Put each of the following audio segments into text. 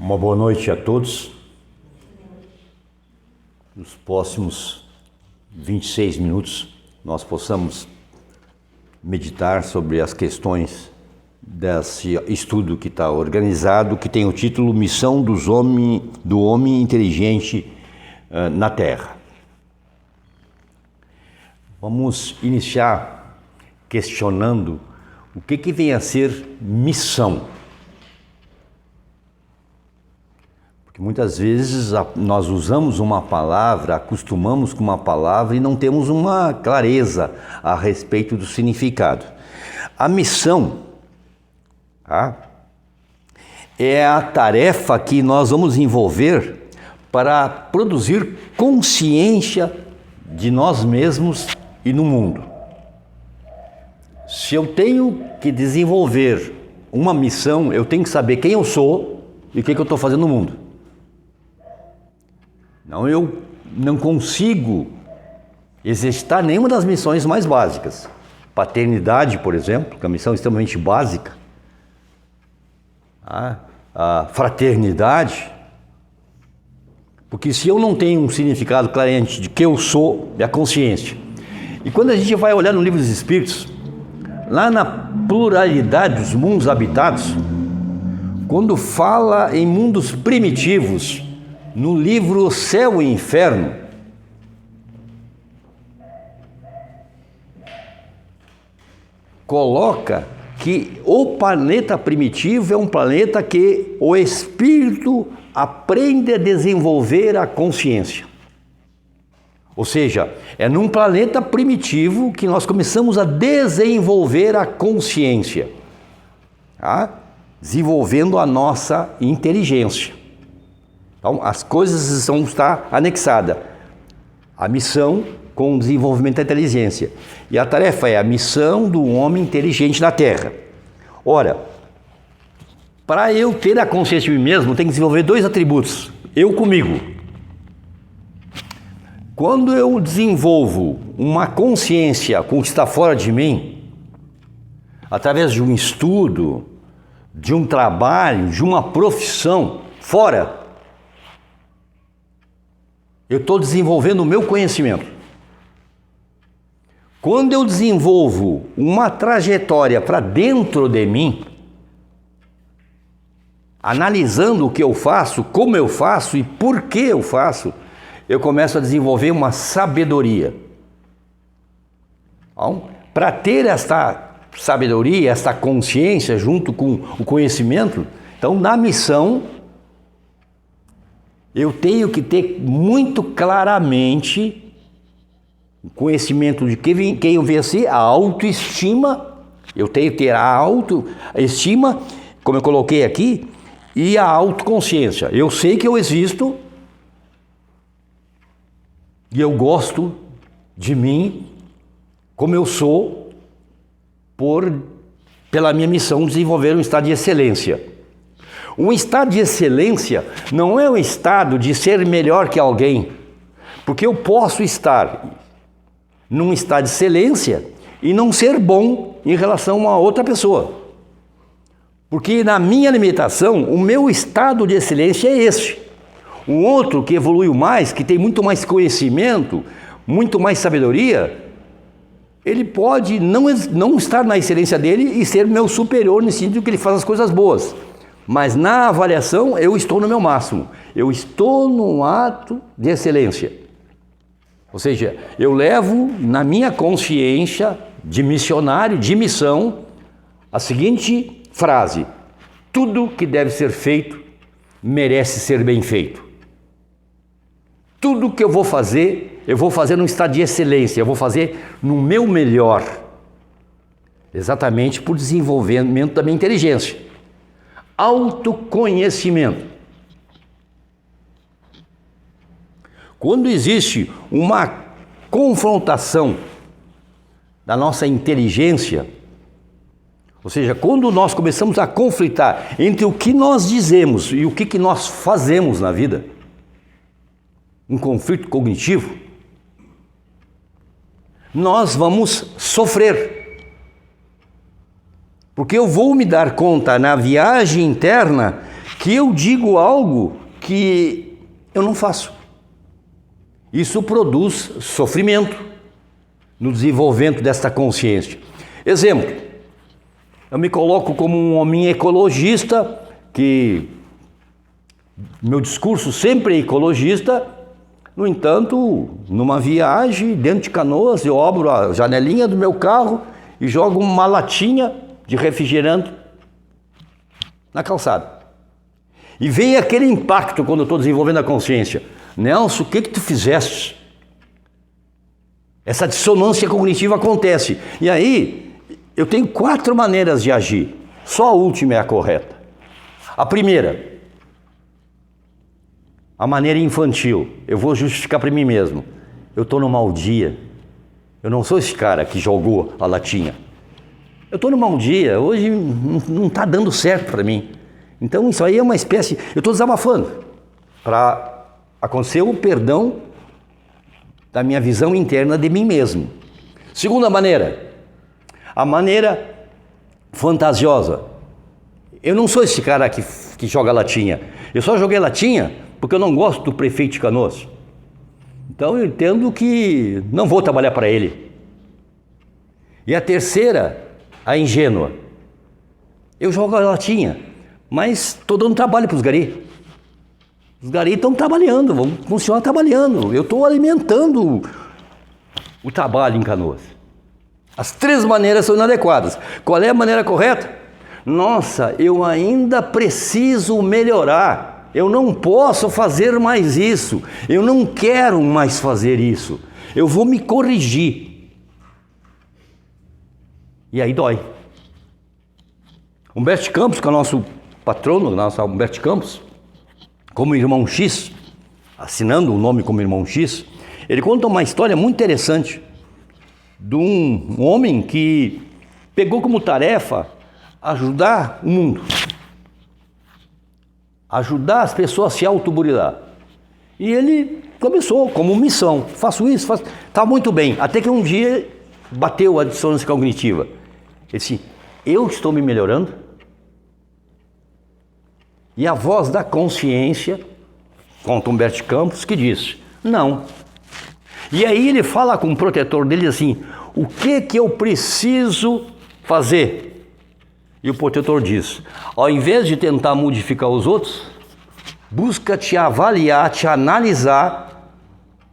Uma boa noite a todos. Nos próximos 26 minutos nós possamos meditar sobre as questões desse estudo que está organizado, que tem o título Missão do Homem Inteligente na Terra. Vamos iniciar questionando o que vem a ser missão. Porque muitas vezes nós usamos uma palavra, acostumamos com uma palavra e não temos uma clareza a respeito do significado. A missão é a tarefa que nós vamos envolver para produzir consciência de nós mesmos e no mundo. Se eu tenho que desenvolver uma missão, eu tenho que saber quem eu sou e o que eu estou fazendo no mundo. Eu não consigo exercitar nenhuma das missões mais básicas. Paternidade, por exemplo, que é uma missão extremamente básica. A fraternidade. Porque se eu não tenho um significado claramente de que eu sou, é a consciência. E quando a gente vai olhar no Livro dos Espíritos, lá na pluralidade dos mundos habitados, quando fala em mundos primitivos, no livro Céu e Inferno, coloca que o planeta primitivo é um planeta que o espírito aprende a desenvolver a consciência. Ou seja, é num planeta primitivo que nós começamos a desenvolver a consciência, desenvolvendo a nossa inteligência. Então, as coisas vão estar anexadas. A missão com o desenvolvimento da inteligência. E a tarefa é a missão do homem inteligente na Terra. Ora, para eu ter a consciência de mim mesmo, eu tenho que desenvolver dois atributos. Eu comigo. Quando eu desenvolvo uma consciência com o que está fora de mim, através de um estudo, de um trabalho, de uma profissão fora, eu estou desenvolvendo o meu conhecimento. Quando eu desenvolvo uma trajetória para dentro de mim, analisando o que eu faço, como eu faço e por que eu faço, eu começo a desenvolver uma sabedoria. Então, para ter esta sabedoria, esta consciência junto com o conhecimento, então na missão, eu tenho que ter muito claramente o conhecimento de quem eu venho a ser, a autoestima. Eu tenho que ter a autoestima, como eu coloquei aqui, e a autoconsciência. Eu sei que eu existo e eu gosto de mim como eu sou pela minha missão de desenvolver um estado de excelência. Um estado de excelência não é um estado de ser melhor que alguém, porque eu posso estar num estado de excelência e não ser bom em relação a outra pessoa. Porque na minha limitação, o meu estado de excelência é este. Um outro que evoluiu mais, que tem muito mais conhecimento, muito mais sabedoria, ele pode não estar na excelência dele e ser meu superior no sentido que ele faz as coisas boas. Mas na avaliação eu estou no meu máximo, eu estou num ato de excelência. Ou seja, eu levo na minha consciência de missionário, de missão, a seguinte frase: tudo que deve ser feito merece ser bem feito. Tudo que eu vou fazer num estado de excelência, eu vou fazer no meu melhor, exatamente por desenvolvimento da minha inteligência. Autoconhecimento. Quando existe uma confrontação da nossa inteligência, ou seja, quando nós começamos a conflitar entre o que nós dizemos e o que nós fazemos na vida, um conflito cognitivo, nós vamos sofrer. Porque eu vou me dar conta na viagem interna que eu digo algo que eu não faço. Isso produz sofrimento no desenvolvimento desta consciência. Exemplo, eu me coloco como um homem ecologista, que meu discurso sempre é ecologista. No entanto, numa viagem dentro de Canoas, eu abro a janelinha do meu carro e jogo uma latinha de refrigerante na calçada. E vem aquele impacto quando eu estou desenvolvendo a consciência. Nelson, o que tu fizeste? Essa dissonância cognitiva acontece. E aí, eu tenho 4 maneiras de agir. Só a última é a correta. A primeira, a maneira infantil. Eu vou justificar para mim mesmo. Eu estou num mau dia. Eu não sou esse cara que jogou a latinha. Eu estou num mau dia. Hoje não está dando certo para mim. Então isso aí é uma espécie... Eu estou desabafando para acontecer o perdão da minha visão interna de mim mesmo. Segunda maneira, a maneira fantasiosa. Eu não sou esse cara que joga latinha. Eu só joguei latinha porque eu não gosto do prefeito de Canoas. Então eu entendo que não vou trabalhar para ele. E a terceira, a ingênua. Eu jogo a latinha, mas estou dando trabalho para os gari. Os gari estão trabalhando, vão continuar trabalhando. Eu estou alimentando o trabalho em Canoas. As 3 maneiras são inadequadas. Qual é a maneira correta? Nossa, eu ainda preciso melhorar. Eu não posso fazer mais isso. Eu não quero mais fazer isso. Eu vou me corrigir. E aí dói. Humberto Campos, que é o nosso patrono, nosso Humberto Campos, como irmão X, assinando o nome como irmão X, ele conta uma história muito interessante de um homem que pegou como tarefa ajudar o mundo, ajudar as pessoas a se autoburilar. E ele começou como missão, faço isso, tá muito bem, até que um dia bateu a dissonância cognitiva. Ele disse, eu estou me melhorando? E a voz da consciência, conta Humberto Campos, que diz, não. E aí ele fala com o protetor dele assim, o que eu preciso fazer? E o protetor diz, ao invés de tentar modificar os outros, busca te avaliar, te analisar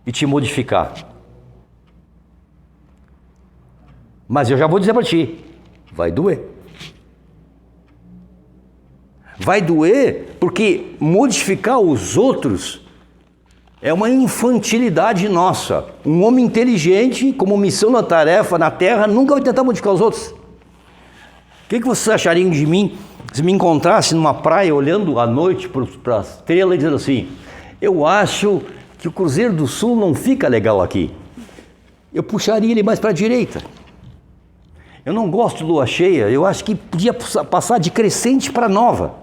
e te modificar. Mas eu já vou dizer para ti, vai doer. Vai doer porque modificar os outros é uma infantilidade nossa. Um homem inteligente, como missão na tarefa na Terra, nunca vai tentar modificar os outros. O que vocês achariam de mim se me encontrasse numa praia olhando à noite para a estrela e dizendo assim, eu acho que o Cruzeiro do Sul não fica legal aqui. Eu puxaria ele mais para a direita. Eu não gosto de lua cheia, eu acho que podia passar de crescente para nova.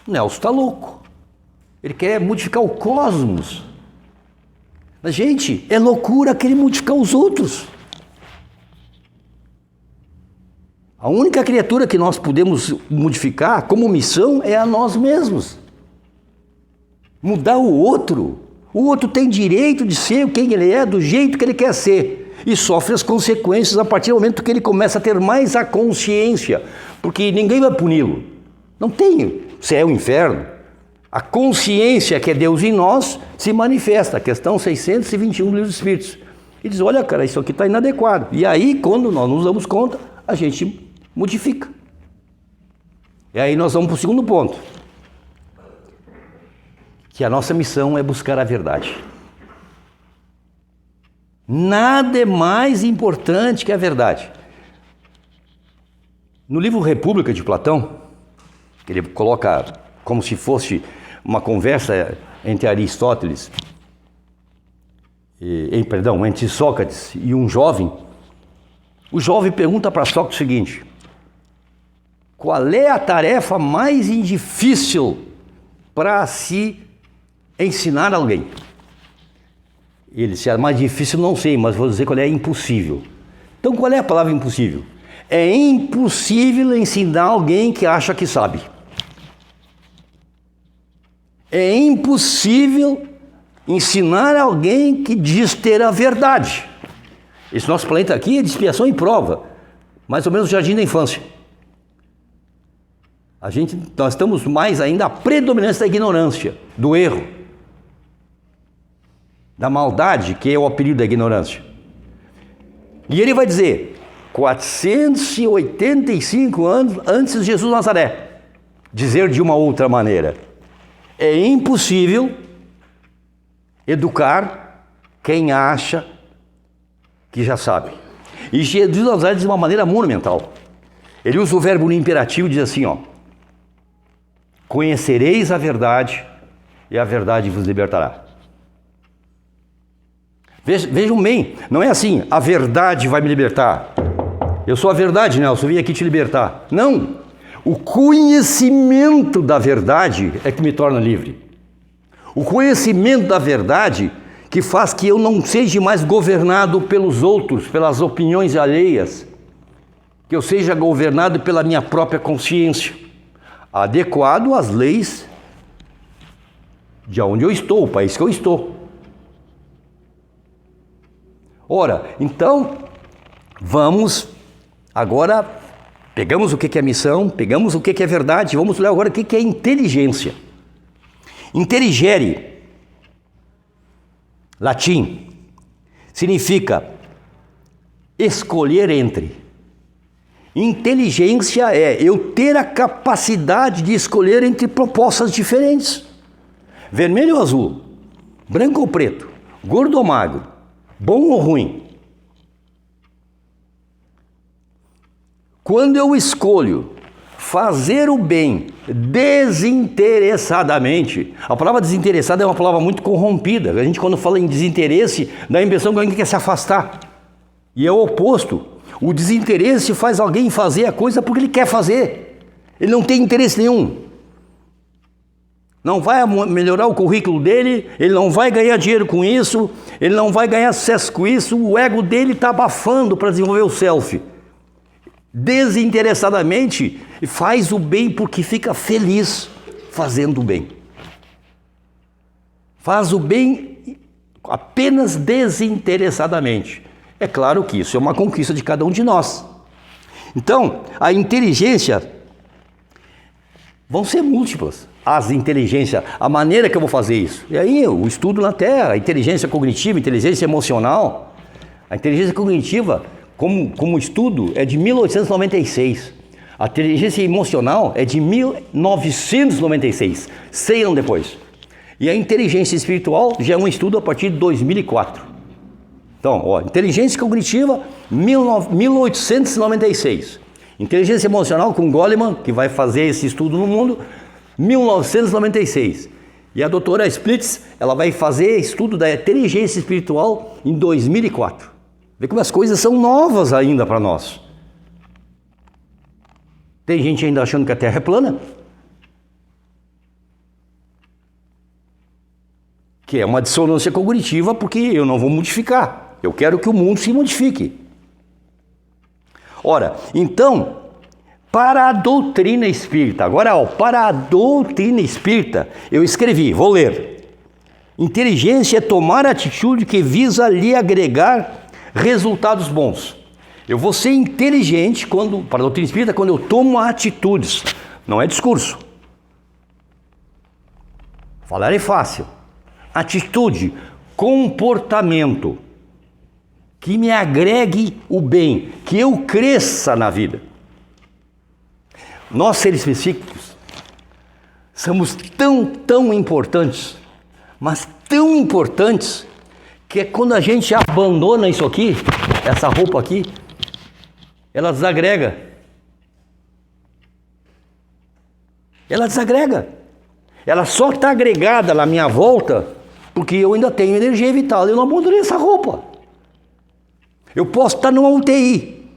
O Nelson está louco. Ele quer modificar o cosmos. Mas, gente, é loucura querer modificar os outros. A única criatura que nós podemos modificar como missão é a nós mesmos. Mudar o outro. O outro tem direito de ser quem ele é, do jeito que ele quer ser. E sofre as consequências a partir do momento que ele começa a ter mais a consciência. Porque ninguém vai puni-lo. Não tem céu e inferno. A consciência que é Deus em nós se manifesta. A questão 621 do Livro dos Espíritos. E diz, olha cara, isso aqui está inadequado. E aí, quando nós nos damos conta, a gente modifica. E aí nós vamos para o segundo ponto. Que a nossa missão é buscar a verdade. Nada é mais importante que a verdade. No livro República de Platão, ele coloca como se uma conversa entre Aristóteles, entre Sócrates e um jovem. O jovem pergunta para Sócrates o seguinte, qual é a tarefa mais difícil para se ensinar alguém? Ele disse, a mais difícil não sei, mas vou dizer qual é impossível. Então qual é a palavra impossível? É impossível ensinar alguém que acha que sabe. É impossível ensinar alguém que diz ter a verdade. Esse nosso planeta aqui é de expiação e prova, mais ou menos o jardim da infância. Nós estamos mais ainda à predominância da ignorância, do erro, da maldade, que é o apelido da ignorância. E ele vai dizer, 485 anos antes de Jesus de Nazaré, dizer de uma outra maneira, é impossível educar quem acha que já sabe. E Jesus de Nazaré diz de uma maneira monumental. Ele usa o verbo no imperativo e diz assim, ó, conhecereis a verdade e a verdade vos libertará. Vejam bem, não é assim, a verdade vai me libertar. Eu sou a verdade, Nelson, eu vim aqui te libertar. Não, o conhecimento da verdade é que me torna livre. O conhecimento da verdade que faz que eu não seja mais governado pelos outros, pelas opiniões alheias, que eu seja governado pela minha própria consciência, adequado às leis de onde eu estou, o país que eu estou. Ora, então, vamos agora, pegamos o que é missão, pegamos o que é verdade, vamos ler agora o que é inteligência. Intelligere, latim, significa escolher entre. Inteligência é eu ter a capacidade de escolher entre propostas diferentes. Vermelho ou azul, branco ou preto, gordo ou magro, bom ou ruim. Quando eu escolho fazer o bem desinteressadamente, a palavra desinteressada é uma palavra muito corrompida. A gente, quando fala em desinteresse, dá a impressão que alguém quer se afastar. E é o oposto. O desinteresse faz alguém fazer a coisa porque ele quer fazer. Ele não tem interesse nenhum. Não vai melhorar o currículo dele, ele não vai ganhar dinheiro com isso, ele não vai ganhar sucesso com isso, o ego dele está abafando para desenvolver o selfie. Desinteressadamente, faz o bem porque fica feliz fazendo o bem. Faz o bem apenas desinteressadamente. É claro que isso é uma conquista de cada um de nós. Então, a inteligência vão ser múltiplas. As inteligências, a maneira que eu vou fazer isso. E aí, o estudo na Terra, a inteligência cognitiva, inteligência emocional. A inteligência cognitiva, como estudo, é de 1896. A inteligência emocional é de 1996, 100 anos depois. E a inteligência espiritual já é um estudo a partir de 2004. Então, ó, inteligência cognitiva, 1896. Inteligência emocional com Goleman, que vai fazer esse estudo no mundo, 1996. E a doutora Splitz, ela vai fazer estudo da inteligência espiritual em 2004. Vê como as coisas são novas ainda para nós. Tem gente ainda achando que a Terra é plana. Que é uma dissonância cognitiva, porque eu não vou modificar. Eu quero que o mundo se modifique. Ora, então, para a doutrina espírita, agora, ó, para a doutrina espírita, eu escrevi, vou ler. Inteligência é tomar atitude que visa lhe agregar resultados bons. Eu vou ser inteligente para a doutrina espírita quando eu tomo atitudes, não é discurso. Falar é fácil. Atitude, comportamento que me agregue o bem, que eu cresça na vida. Nós, seres psíquicos, somos tão importantes, mas tão importantes, que é quando a gente abandona isso aqui, essa roupa aqui, ela desagrega. Ela desagrega. Ela só está agregada na minha volta porque eu ainda tenho energia vital. Eu não abandonei essa roupa. Eu posso estar numa UTI,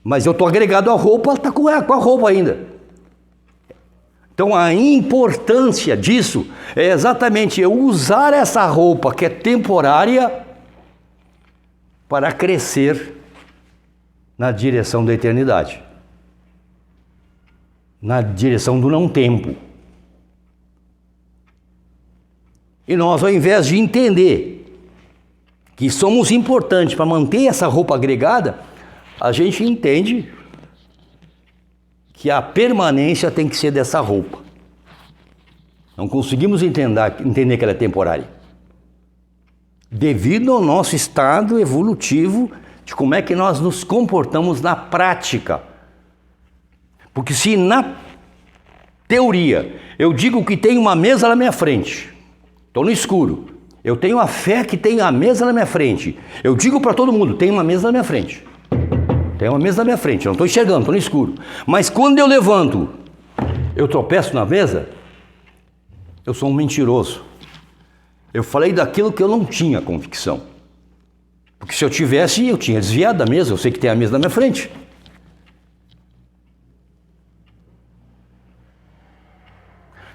mas eu estou agregado à roupa, ela está com a roupa ainda. Então a importância disso é exatamente eu usar essa roupa que é temporária para crescer na direção da eternidade, na direção do não tempo. E nós, ao invés de entender que somos importantes para manter essa roupa agregada, a gente entende que a permanência tem que ser dessa roupa. Não conseguimos entender que ela é temporária. Devido ao nosso estado evolutivo de como é que nós nos comportamos na prática. Porque se na teoria eu digo que tem uma mesa na minha frente, estou no escuro, eu tenho a fé que tem a mesa na minha frente, eu digo para todo mundo, tem uma mesa na minha frente. Tem uma mesa na minha frente, eu não estou enxergando, estou no escuro. Mas quando eu levanto, eu tropeço na mesa, eu sou um mentiroso. Eu falei daquilo que eu não tinha convicção. Porque se eu tivesse, eu tinha desviado da mesa, eu sei que tem a mesa na minha frente.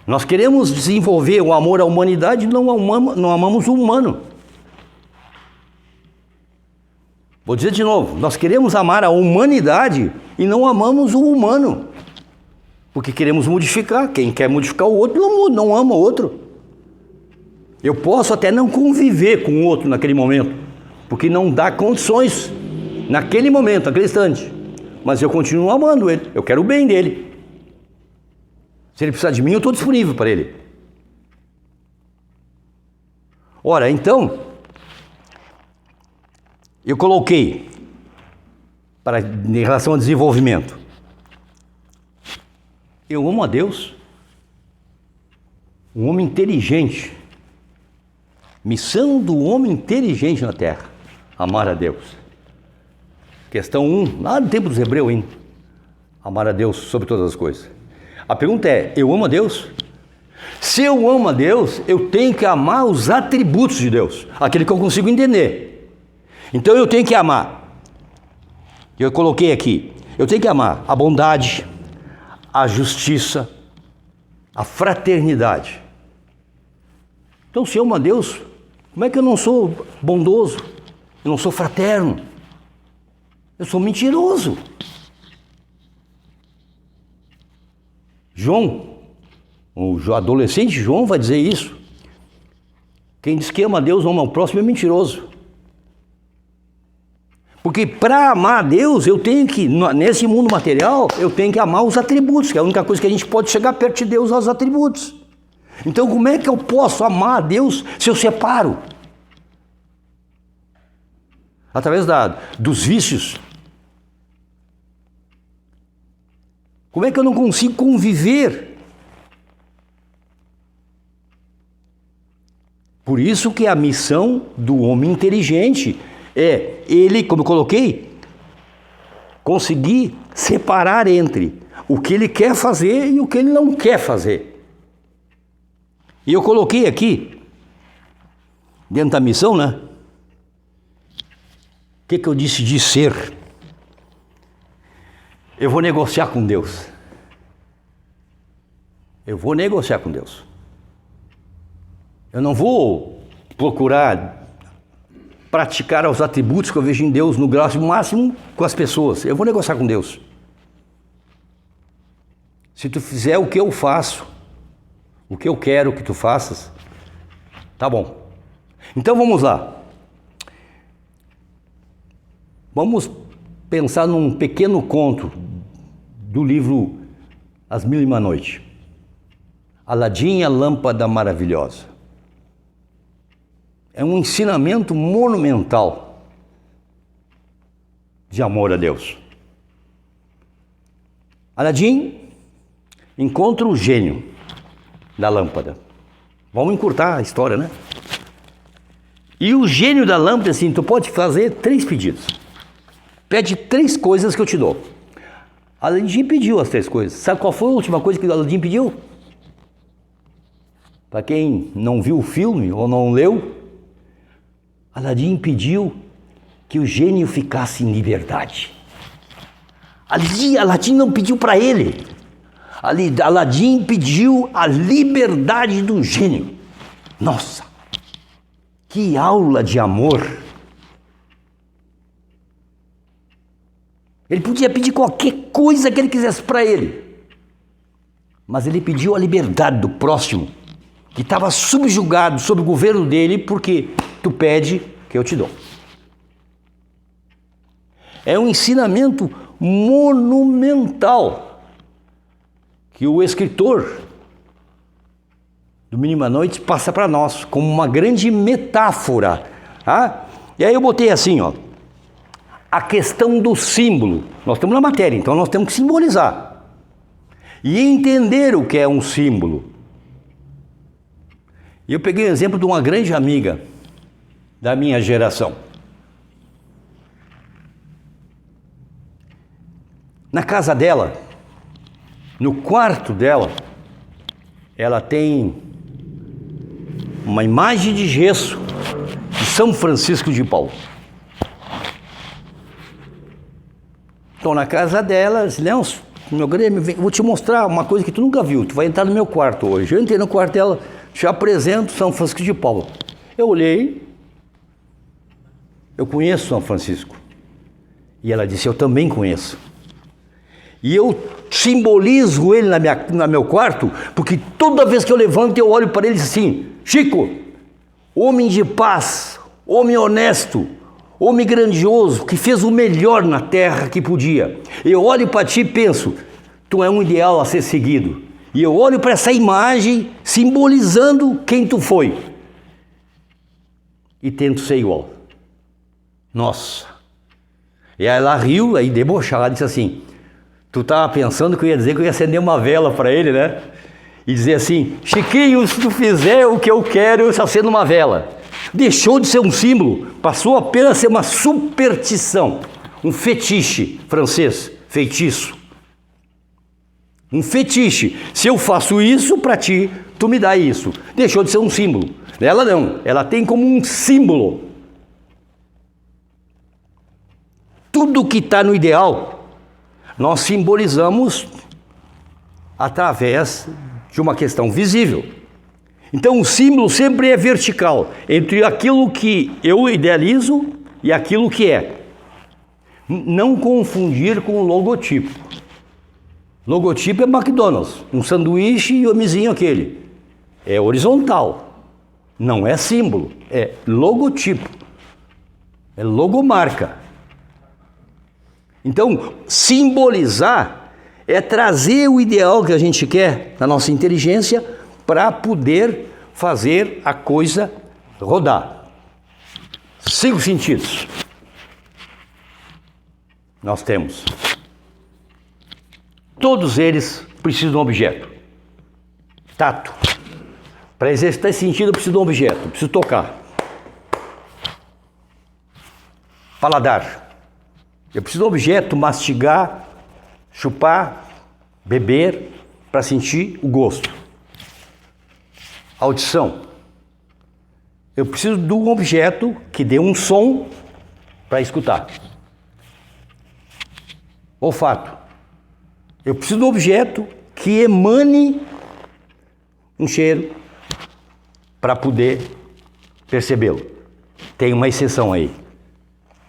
Nós queremos desenvolver o amor à humanidade e não amamos o humano. Vou dizer de novo, nós queremos amar a humanidade e não amamos o humano. Porque queremos modificar. Quem quer modificar o outro não ama o outro. Eu posso até não conviver com o outro naquele momento, porque não dá condições naquele momento, naquele instante. Mas eu continuo amando ele, eu quero o bem dele. Se ele precisar de mim, eu estou disponível para ele. Ora, então, eu coloquei, em relação ao desenvolvimento, eu amo a Deus, um homem inteligente. Missão do homem inteligente na Terra, amar a Deus. Questão 1, lá no tempo dos Hebreus ainda, amar a Deus sobre todas as coisas. A pergunta é, eu amo a Deus? Se eu amo a Deus, eu tenho que amar os atributos de Deus, aquele que eu consigo entender. Então eu tenho que amar, eu coloquei aqui, eu tenho que amar a bondade, a justiça, a fraternidade. Então se eu amo a Deus, como é que eu não sou bondoso? Eu não sou fraterno? Eu sou mentiroso. João, o adolescente João vai dizer isso. Quem diz que ama a Deus, não ama o próximo, é mentiroso. Porque para amar a Deus, eu tenho que, nesse mundo material, eu tenho que amar os atributos, que é a única coisa que a gente pode chegar perto de Deus, aos atributos. Então como é que eu posso amar a Deus se eu separo? Através dos vícios. Como é que eu não consigo conviver? Por isso que a missão do homem inteligente é ele, como eu coloquei, conseguir separar entre o que ele quer fazer e o que ele não quer fazer. E eu coloquei aqui, dentro da missão, né? O que eu decidi ser? Eu vou negociar com Deus. Eu vou negociar com Deus. Eu não vou procurar praticar os atributos que eu vejo em Deus no grau máximo com as pessoas. Eu vou negociar com Deus. Se tu fizer o que eu faço, o que eu quero que tu faças, tá bom. Então vamos lá. Vamos pensar num pequeno conto do livro As Mil e Uma Noites. Aladim, a Lâmpada Maravilhosa. É um ensinamento monumental de amor a Deus. Aladim encontra o gênio da lâmpada. Vamos encurtar a história, né? E o gênio da lâmpada, assim, tu pode fazer 3 pedidos. Pede 3 coisas que eu te dou. Aladim pediu as 3 coisas. Sabe qual foi a última coisa que o Aladim pediu? Para quem não viu o filme ou não leu, Aladim pediu que o gênio ficasse em liberdade. Aladim não pediu para ele. Aladim pediu a liberdade do gênio. Nossa, que aula de amor! Ele podia pedir qualquer coisa que ele quisesse para ele, mas ele pediu a liberdade do próximo, que estava subjugado sob o governo dele, porque tu pede que eu te dou. É um ensinamento monumental que o escritor do Mínima Noite passa para nós, como uma grande metáfora. Tá? E aí eu botei assim, ó, a questão do símbolo. Nós estamos na matéria, então nós temos que simbolizar. E entender o que é um símbolo. E eu peguei o exemplo de uma grande amiga da minha geração. Na casa dela, no quarto dela, ela tem uma imagem de gesso de São Francisco de Paulo. Estou na casa dela, disse, Nelson, meu Grêmio, vou te mostrar uma coisa que tu nunca viu, tu vai entrar no meu quarto hoje. Eu entrei no quarto dela, te apresento São Francisco de Paulo. Eu olhei, eu conheço São Francisco. E ela disse, eu também conheço. E eu simbolizo ele no meu quarto, porque toda vez que eu levanto, eu olho para ele e digo assim, Chico, homem de paz, homem honesto, homem grandioso, que fez o melhor na terra que podia. Eu olho para ti e penso, tu é um ideal a ser seguido. E eu olho para essa imagem simbolizando quem tu foi. E tento ser igual. Nossa. E aí ela riu, aí debochada, disse assim, tu estava pensando que eu ia dizer que eu ia acender uma vela para ele, né? E dizer assim, Chiquinho, se tu fizer o que eu quero, eu acendo uma vela. Deixou de ser um símbolo, passou apenas a ser uma superstição, um fetiche francês, feitiço. Um fetiche. Se eu faço isso para ti, tu me dá isso. Deixou de ser um símbolo. Ela não, ela tem como um símbolo. Tudo que está no ideal, nós simbolizamos através de uma questão visível. Então o símbolo sempre é vertical, entre aquilo que eu idealizo e aquilo que é. Não confundir com o logotipo. Logotipo é McDonald's, um sanduíche e o homenzinho aquele. É horizontal, não é símbolo, é logotipo, é logomarca. Então, simbolizar é trazer o ideal que a gente quer na nossa inteligência para poder fazer a coisa rodar. 5 sentidos nós temos. Todos eles precisam de um objeto. Tato. Para exercitar esse sentido, eu preciso de um objeto, eu preciso tocar. Paladar. Eu preciso de um objeto, mastigar, chupar, beber, para sentir o gosto. Audição. Eu preciso de um objeto que dê um som para escutar. Olfato. Eu preciso de um objeto que emane um cheiro para poder percebê-lo. Tem uma exceção aí.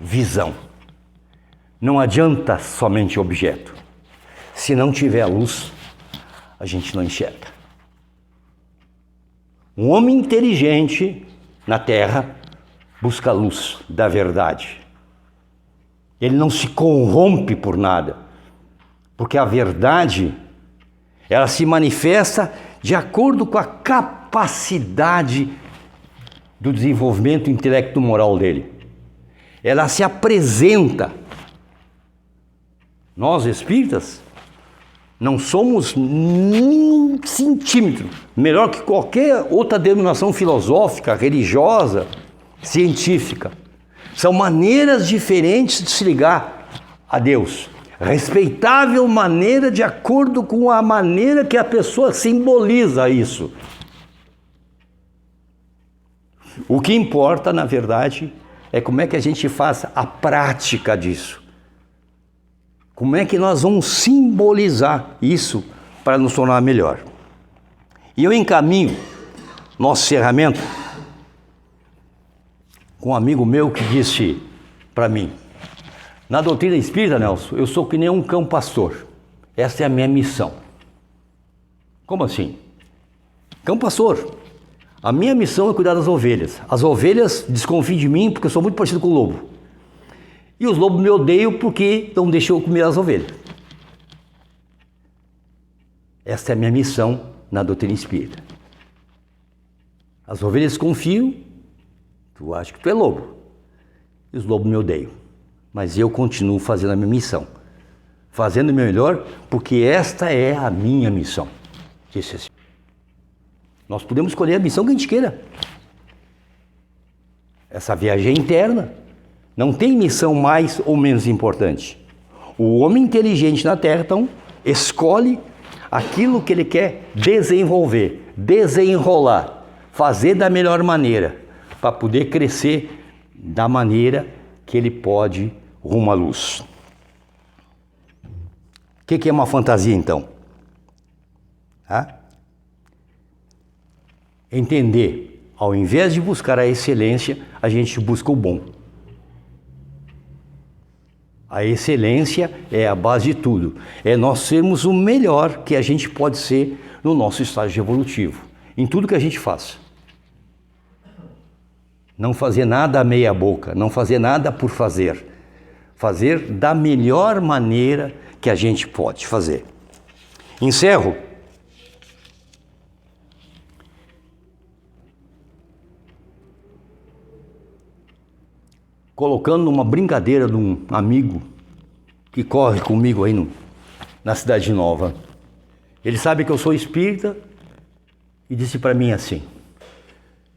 Visão. Não adianta somente objeto. Se não tiver luz, a gente não enxerga. Um homem inteligente na Terra busca a luz da verdade. Ele não se corrompe por nada, porque a verdade, ela se manifesta de acordo com a capacidade do desenvolvimento intelecto-moral dele. Ela se apresenta. Nós, espíritas, não somos nem um centímetro melhor que qualquer outra denominação filosófica, religiosa, científica. São maneiras diferentes de se ligar a Deus. Respeitável maneira de acordo com a maneira que a pessoa simboliza isso. O que importa, na verdade, é como é que a gente faz a prática disso. Como é que nós vamos simbolizar isso para nos tornar melhor? E eu encaminho nosso encerramento com um amigo meu que disse para mim, na doutrina espírita, Nelson, eu sou que nem um cão pastor. Essa é a minha missão. Como assim? Cão pastor. A minha missão é cuidar das ovelhas. As ovelhas desconfiam de mim porque eu sou muito parecido com o lobo. E os lobos me odeiam porque não deixam eu comer as ovelhas. Esta é a minha missão na doutrina espírita. As ovelhas confiam, tu acha que tu é lobo. E os lobos me odeiam. Mas eu continuo fazendo a minha missão. Fazendo o meu melhor, porque esta é a minha missão. Disse assim. Nós podemos escolher a missão que a gente queira. Essa viagem é interna. Não tem missão mais ou menos importante. O homem inteligente na Terra, então, escolhe aquilo que ele quer desenvolver, desenrolar, fazer da melhor maneira, para poder crescer da maneira que ele pode rumo à luz. O que é uma fantasia, então? Entender, ao invés de buscar a excelência, a gente busca o bom. A excelência é a base de tudo. É nós sermos o melhor que a gente pode ser no nosso estágio evolutivo, em tudo que a gente faz. Não fazer nada à meia boca, não fazer nada por fazer. Fazer da melhor maneira que a gente pode fazer. Encerro. Colocando numa brincadeira de um amigo que corre comigo aí na Cidade Nova. Ele sabe que eu sou espírita e disse para mim assim,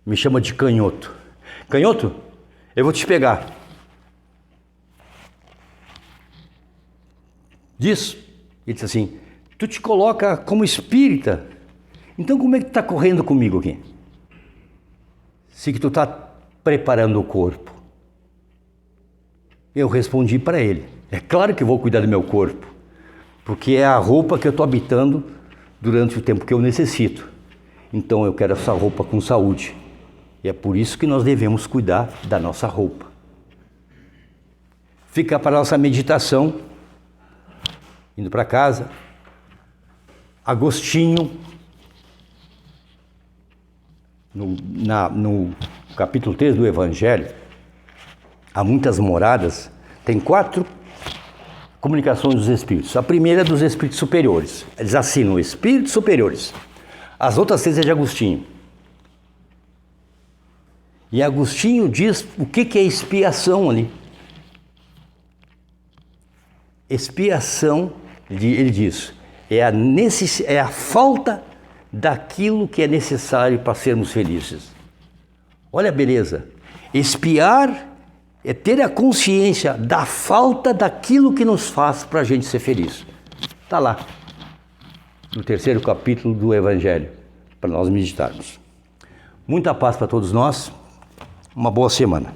me chama de canhoto. Canhoto, eu vou te pegar. Diz, ele disse assim, tu te coloca como espírita, então como é que tu está correndo comigo aqui? Se que tu está preparando o corpo. Eu respondi para ele, é claro que eu vou cuidar do meu corpo, porque é a roupa que eu estou habitando durante o tempo que eu necessito. Então eu quero essa roupa com saúde. E é por isso que nós devemos cuidar da nossa roupa. Fica para a nossa meditação, indo para casa, Agostinho, no capítulo 3 do Evangelho, há muitas moradas, tem 4 comunicações dos espíritos. A primeira é dos espíritos superiores. Eles assinam espíritos superiores. As outras 3 é de Agostinho. E Agostinho diz o que é expiação ali. Expiação, ele diz, é a falta daquilo que é necessário para sermos felizes. Olha a beleza. Expiar é ter a consciência da falta daquilo que nos faz para a gente ser feliz. Está lá, no 3º capítulo do Evangelho, para nós meditarmos. Muita paz para todos nós, uma boa semana.